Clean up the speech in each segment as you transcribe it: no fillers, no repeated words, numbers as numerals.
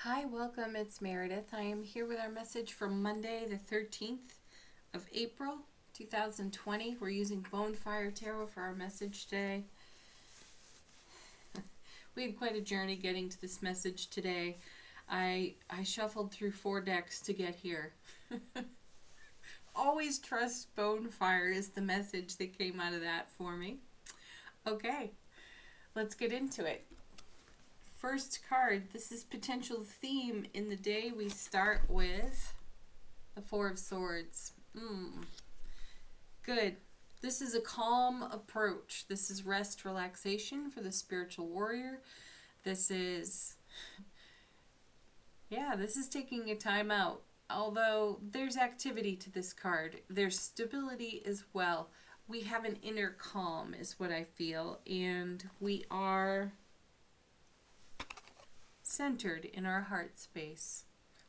Hi, welcome. It's Meredith. I am here with our message for Monday, the 13th of April, 2020. We're using Bonefire Tarot for our message today. We had quite a journey getting to this message today. I shuffled through 4 decks to get here. Always trust Bonefire is the message that came out of that for me. Okay, let's get into it. First card, this is potential theme in the day. We start with the 4 of Swords. Good. This is a calm approach. This is rest, relaxation for the spiritual warrior. This is taking a time out. Although there's activity to this card, there's stability as well. We have an inner calm is what I feel, and we are centered in our heart space.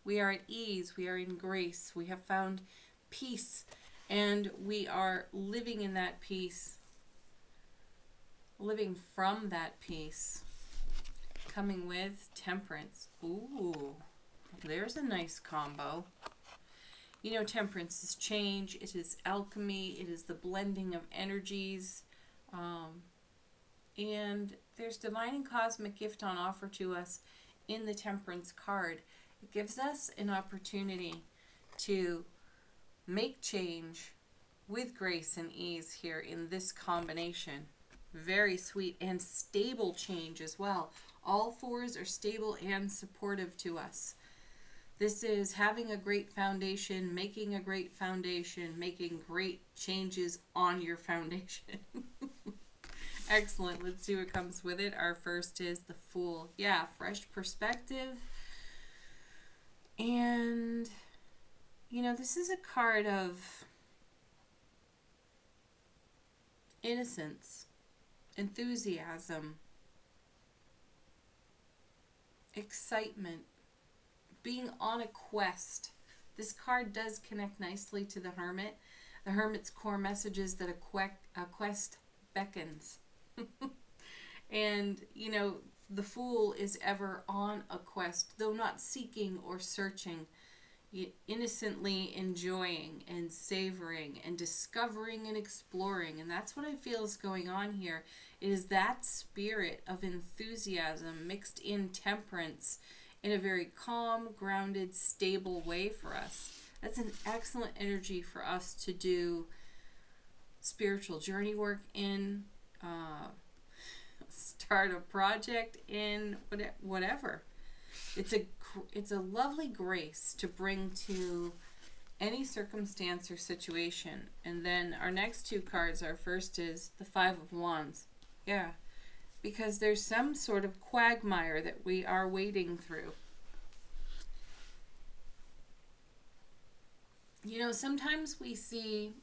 We are at ease, we are in grace, we have found peace, and we are living in that peace, living from that peace, coming with temperance. Ooh, there's a nice combo. You know, temperance is change, it is alchemy, it is the blending of energies, and there's divine and cosmic gift on offer to us in the temperance card. It gives us an opportunity to make change with grace and ease here in this combination. Very sweet and stable change as well. All 4s are stable and supportive to us. This is having a great foundation, making a great foundation, making great changes on your foundation. Excellent. Let's see what comes with it. Our first is the Fool. Yeah, fresh perspective. And, you know, this is a card of innocence, enthusiasm, excitement, being on a quest. This card does connect nicely to the Hermit. The Hermit's core message is that a quest beckons. And, you know, the Fool is ever on a quest, though not seeking or searching, innocently enjoying and savoring and discovering and exploring. And that's what I feel is going on here. It is that spirit of enthusiasm mixed in temperance in a very calm, grounded, stable way for us. That's an excellent energy for us to do spiritual journey work in, start a project in, whatever. It's a lovely grace to bring to any circumstance or situation. And then our next 2 cards, our first is the 5 of Wands. Yeah, because there's some sort of quagmire that we are wading through. You know, sometimes we see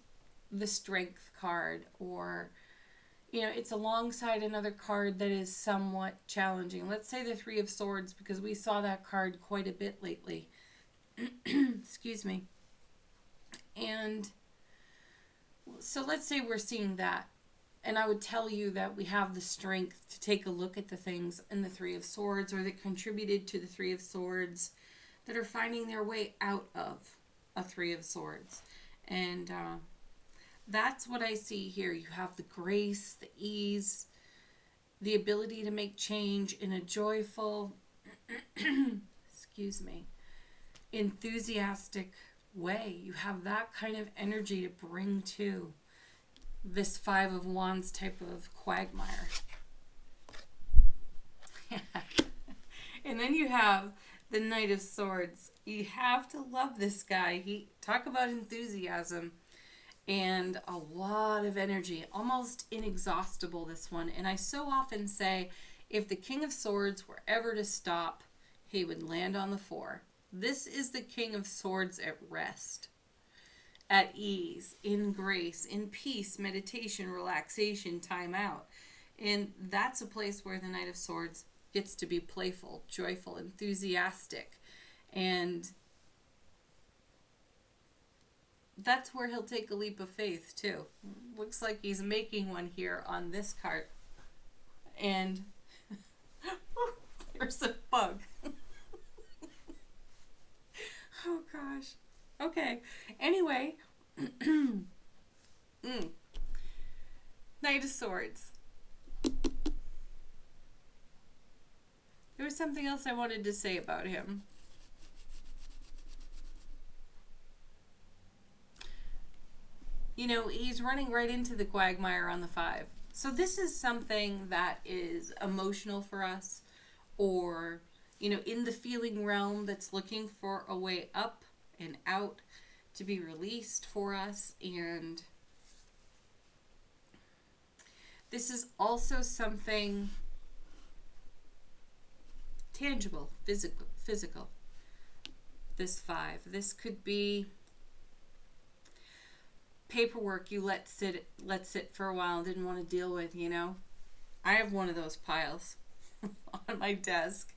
the Strength card, or, you know, it's alongside another card that is somewhat challenging. Let's say the 3 of Swords, because we saw that card quite a bit lately. Excuse me. And so let's say we're seeing that. And I would tell you that we have the strength to take a look at the things in the 3 of Swords, or that contributed to the 3 of Swords, that are finding their way out of a 3 of Swords. And that's what I see here. You have the grace, the ease, the ability to make change in a joyful, excuse me, enthusiastic way. You have that kind of energy to bring to this 5 of Wands type of quagmire. And then you have the Knight of Swords. You have to love this guy. Talk about enthusiasm. And a lot of energy, almost inexhaustible, this one. And I so often say, if the King of Swords were ever to stop, he would land on the 4. This is the King of Swords at rest, at ease, in grace, in peace, meditation, relaxation, time out. And that's a place where the Knight of Swords gets to be playful, joyful, enthusiastic. And that's where he'll take a leap of faith too. Looks like he's making one here on this card. And there's a bug. Okay. Anyway. Knight of Swords. There was something else I wanted to say about him. You know, he's running right into the Quagmire on the 5. So this is something that is emotional for us, or, you know, in the feeling realm that's looking for a way up and out to be released for us. And this is also something tangible, physical. This 5. This could be paperwork you let sit for a while and didn't want to deal with, you know. I have one of those piles on my desk.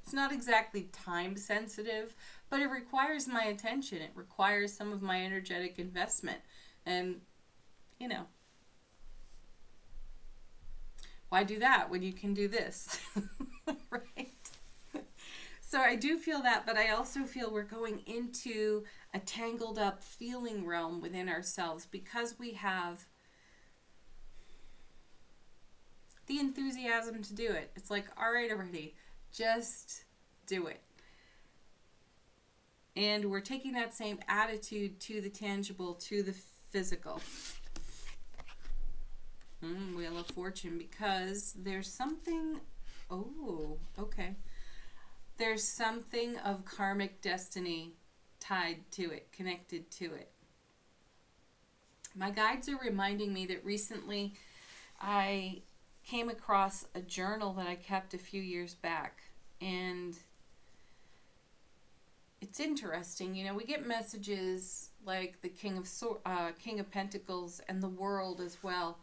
It's not exactly time sensitive, but it requires my attention. It requires some of my energetic investment. And, you know, why do that when you can do this? Right? So I do feel that, but I also feel we're going into a tangled up feeling realm within ourselves because we have the enthusiasm to do it. It's like, all right, already, just do it. And we're taking that same attitude to the tangible, to the physical. Wheel of Fortune, because there's something, oh, okay. There's something of karmic destiny tied to it, connected to it. My guides are reminding me that recently I came across a journal that I kept a few years back. And it's interesting, you know, we get messages like the King of Pentacles and the World as well.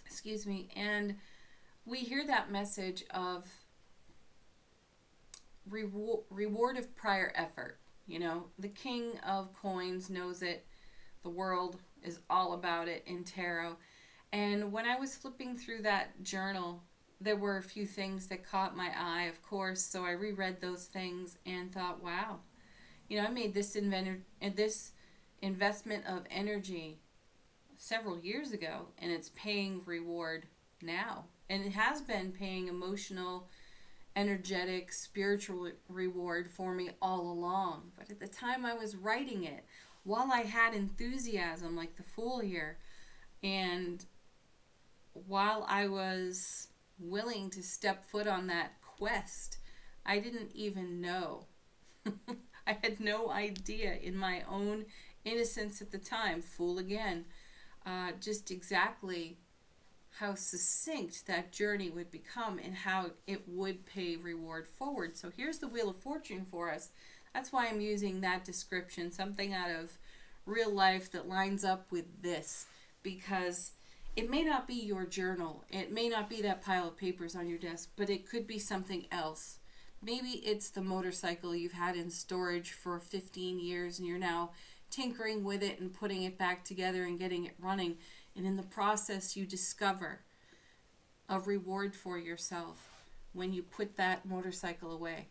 Excuse me. And we hear that message of reward of prior effort. You know, the King of Coins knows it. The World is all about it in tarot. And when I was flipping through that journal, there were a few things that caught my eye, of course. So I reread those things and thought, wow, you know, I made this investment of energy several years ago, and it's paying reward now. And it has been paying emotional, energetic, spiritual reward for me all along. But at the time I was writing it, while I had enthusiasm like the Fool here, and while I was willing to step foot on that quest, I didn't even know. I had no idea in my own innocence at the time, Fool again, just exactly how succinct that journey would become and how it would pay reward forward. So here's the Wheel of Fortune for us. That's why I'm using that description, something out of real life that lines up with this, because it may not be your journal. It may not be that pile of papers on your desk, but it could be something else. Maybe it's the motorcycle you've had in storage for 15 years and you're now tinkering with it and putting it back together and getting it running. And in the process, you discover a reward for yourself when you put that motorcycle away.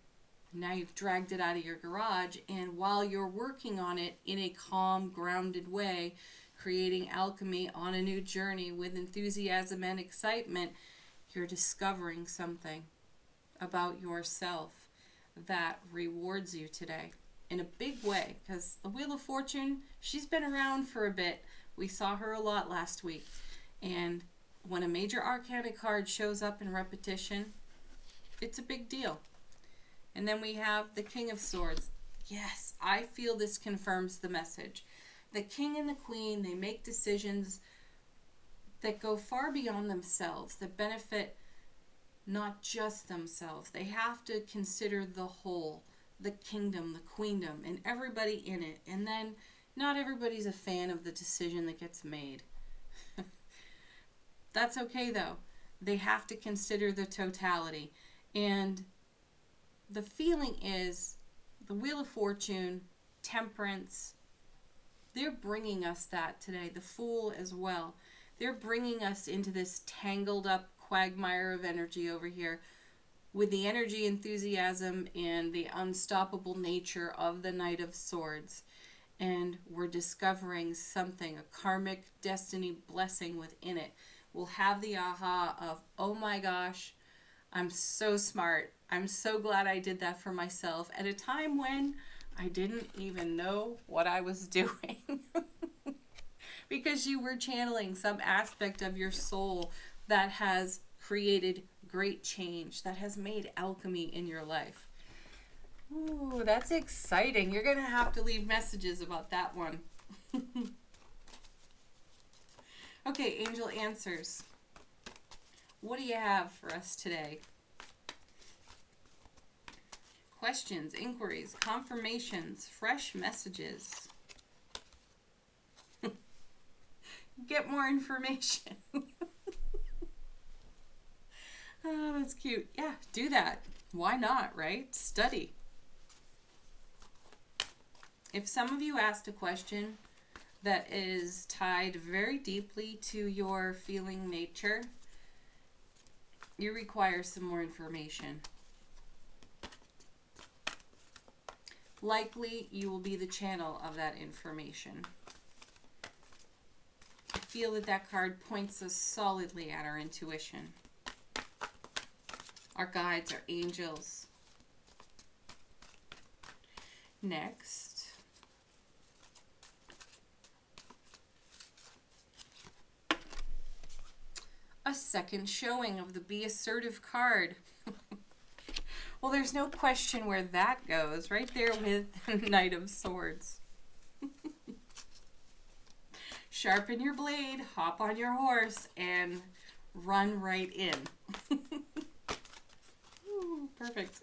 Now you've dragged it out of your garage, and while you're working on it in a calm, grounded way, creating alchemy on a new journey with enthusiasm and excitement, you're discovering something about yourself that rewards you today in a big way. Because the Wheel of Fortune, she's been around for a bit. We saw her a lot last week. And when a major arcana card shows up in repetition, it's a big deal. And then we have the King of Swords. Yes, I feel this confirms the message. The King and the Queen, they make decisions that go far beyond themselves, that benefit not just themselves. They have to consider the whole, the kingdom, the queendom, and everybody in it. And then not everybody's a fan of the decision that gets made. That's okay, though. They have to consider the totality. And the feeling is the Wheel of Fortune, Temperance, they're bringing us that today. The Fool as well. They're bringing us into this tangled up quagmire of energy over here. with the energy, enthusiasm, and the unstoppable nature of the Knight of Swords. And we're discovering something, a karmic destiny blessing within it. We'll have the aha of, oh my gosh, I'm so smart. I'm so glad I did that for myself at a time when I didn't even know what I was doing. Because you were channeling some aspect of your soul that has created great change, that has made alchemy in your life. Ooh, that's exciting. You're going to have to leave messages about that one. Okay, angel answers. What do you have for us today? Questions, inquiries, confirmations, fresh messages. Get more information. Oh, that's cute. Yeah, do that. Why not, right? Study. If some of you asked a question that is tied very deeply to your feeling nature, you require some more information. Likely, you will be the channel of that information. I feel that that card points us solidly at our intuition. Our guides, our angels. Next, a second showing of the Be Assertive card. Well, there's no question where that goes, right there with Knight of Swords. Sharpen your blade, hop on your horse, and run right in. Ooh, perfect.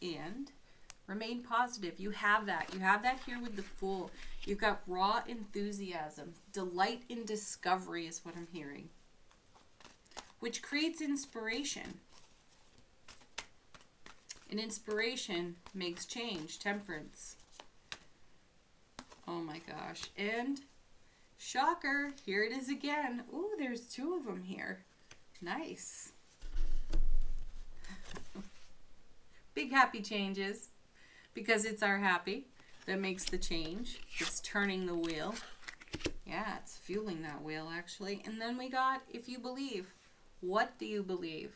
And remain positive. You have that. You have that here with the Fool. You've got raw enthusiasm. Delight in discovery is what I'm hearing, which creates inspiration. And inspiration makes change. Temperance. Oh my gosh. And shocker, here it is again. Ooh, there's two of them here. Nice. Big happy changes, because it's our happy that makes the change. It's turning the wheel. Yeah, it's fueling that wheel, actually. And then we got, if you believe. What do you believe?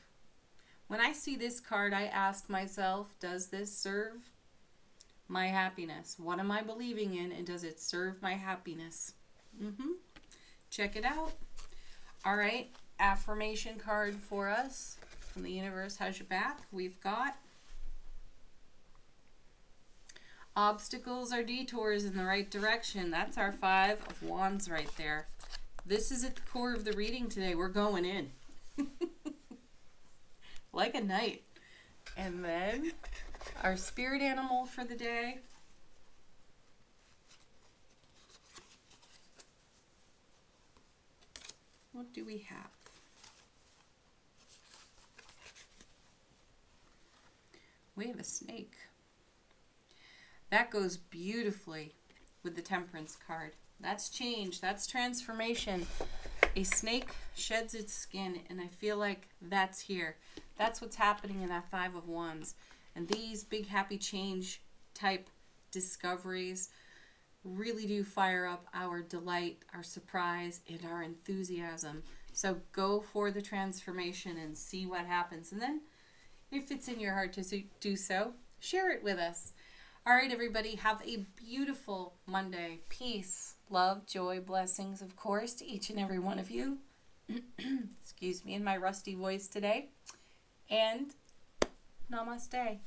When I see this card, I ask myself, does this serve my happiness? What am I believing in, and does it serve my happiness? Check it out. All right, affirmation card for us from the universe has your back. We've got obstacles are detours in the right direction. That's our 5 of Wands right there. This is at the core of the reading today. We're going in. Like a knight. And then our spirit animal for the day. What do we have? We have a snake. That goes beautifully with the Temperance card. That's change. That's transformation. A snake sheds its skin, and I feel like that's here. That's what's happening in that 5 of Wands. And these big happy change type discoveries really do fire up our delight, our surprise, and our enthusiasm. So go for the transformation and see what happens. And then, if it's in your heart to do so, share it with us. All right, everybody, have a beautiful Monday. Peace, love, joy, blessings, of course, to each and every one of you. Excuse me in my rusty voice today. And namaste.